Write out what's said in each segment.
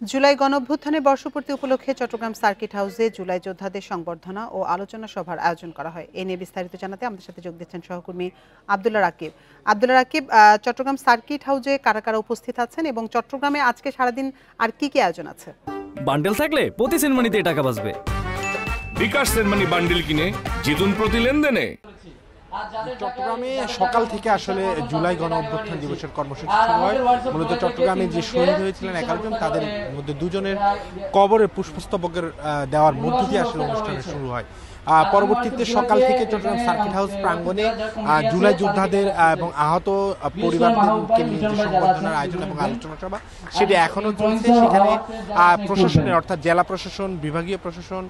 জুলাই গণঅভ্যুত্থানের বর্ষপূর্তি উপলক্ষে চট্টগ্রাম সার্কিট হাউসে জুলাই যোদ্ধাদের সংবর্ধনা ও আলোচনা সভার আয়োজন করা হয়। এ নিয়ে বিস্তারিত জানাতে আমাদের সাথে যোগ দিচ্ছেন সহকর্মী আব্দুল্লাহ রাকিব। আব্দুল্লাহ রাকিব, চট্টগ্রাম সার্কিট হাউসে কারা কারা উপস্থিত আছেন এবং চট্টগ্রামে আজকে সারাদিন আর কি কি আয়োজন আছে? বান্ডেল থাকলে প্রতি সেনমানিতে টাকা বাঁচবে। বিকাশ সেনমানি বান্ডেল কিনে জিতুন প্রতি লেনদেনে। চট্টগ্রামে সকাল থেকে আসলে জুলাই গণঅভ্যুত্থান দিবসের কর্মসূচি শুরু হয়। মূলত চট্টগ্রামে যে শহীদ হয়েছিলেন 11 জন, তাদের মধ্যে 2 জনের কবরে পুষ্পস্তবকের দেওয়ার মধ্য দিয়ে আসলে অনুষ্ঠানের শুরু হয়। পরবর্তীতে সকাল থেকে চট্টগ্রাম সার্কিট হাউস প্রাঙ্গণে জুলাই যোদ্ধাদের এবং আহত পরিবারদেরকে নিয়ে যে সংবর্ধনার আয়োজন এবং আলোচনা সভা সেটি এখনো চলছে। সেখানে প্রশাসনের অর্থাৎ জেলা প্রশাসন, বিভাগীয় প্রশাসন,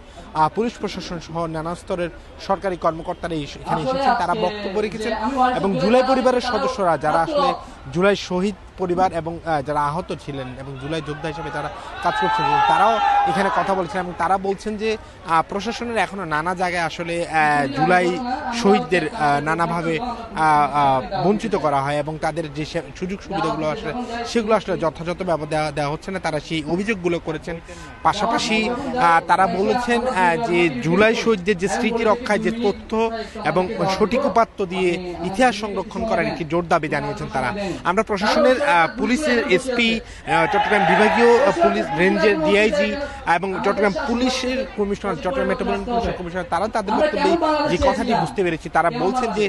পুলিশ প্রশাসন সহ নানা স্তরের সরকারি কর্মকর্তারা এখানে এসেছেন, তারা বক্তব্য রেখেছেন এবং জুলাই পরিবারের সদস্যরা যারা আসলে জুলাই শহীদ পরিবার এবং যারা আহত ছিলেন এবং জুলাই যোদ্ধা হিসেবে যারা কাজ করছেন তারাও এখানে কথা বলছেন এবং তারা বলছেন যে প্রশাসনের এখনো নানা জায়গায় আসলে জুলাই শহীদদের নানাভাবে বঞ্চিত করা হয় এবং তাদের যে সুযোগ সুবিধাগুলো আসলে সেগুলো আসলে যথাযথভাবে দেওয়া হচ্ছে না। তারা সেই অভিযোগগুলো করেছেন। পাশাপাশি তারা বলেছেন যে জুলাই শহীদদের যে স্মৃতি রক্ষায় যে তথ্য এবং সঠিক উপাত্ত দিয়ে ইতিহাস সংরক্ষণ করার একটি জোর দাবি জানিয়েছেন তারা। আমরা প্রশাসনের পুলিশের এসপি, চট্টগ্রাম বিভাগীয় পুলিশ রেঞ্জের ডিআইজি এবং চট্টগ্রাম পুলিশের কমিশনার, চট্টগ্রাম মেট্রোপলিটন পুলিশের কমিশনার তারা তাদের বক্তব্যে যে কথাটি বুঝতে পেরেছি, তারা বলছেন যে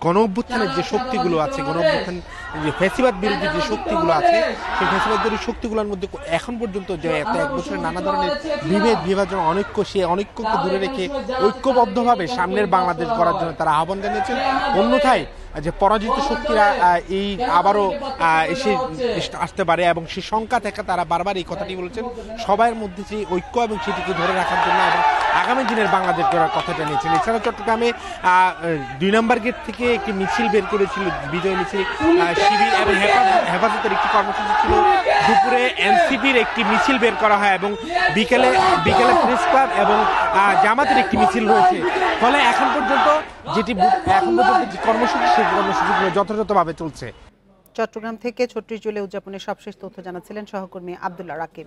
গণ অভ্যুত্থানের যে শক্তিগুলো আছে, গণ অভ্যুত্থান যে ফ্যাসিবাদ বিরোধী যে শক্তিগুলো আছে, সেই ফ্যাসিবাদ বিরোধী শক্তিগুলোর মধ্যে এখন পর্যন্ত যে এত 1 বছরের নানা ধরনের বিভেদ বিভাজন অনৈক্য, সেই অনৈক্যকে দূরে রেখে ঐক্যবদ্ধভাবে সামনের বাংলাদেশ গড়ার জন্য তারা আহ্বান জানিয়েছেন। অন্যথায় যে পরাজিত শক্তিরা এই আবারও এসে আসতে পারে এবং সেই শঙ্কা থেকে তারা বারবার এই কথাটি বলেছেন। সবার মধ্যে যে ঐক্য এবং সেটিকে ধরে রাখার জন্য এবং আগামী দিনের বাংলাদেশ গড়ার কথা জানিয়েছেন। এছাড়া চট্টগ্রামে 2 নম্বর গেট থেকে একটি মিছিল বের করেছিল, বিজয় মিছিল, শিবির এবং হেফাজতের একটি কর্মসূচি ছিল। দুপুরে এনসিপির একটি মিছিল বের করা হয় এবং বিকেলে প্রেস ক্লাব এবং জামাতের একটি মিছিল রয়েছে। ফলে এখন পর্যন্ত যে কর্মসূচি, সেই কর্মসূচিগুলো যথাযথভাবে চলছে। চট্টগ্রাম থেকে 36 জুলাই উদযাপনের সবশেষ তথ্য জানাচ্ছিলেন সহকর্মী আব্দুল্লাহ রাকিব।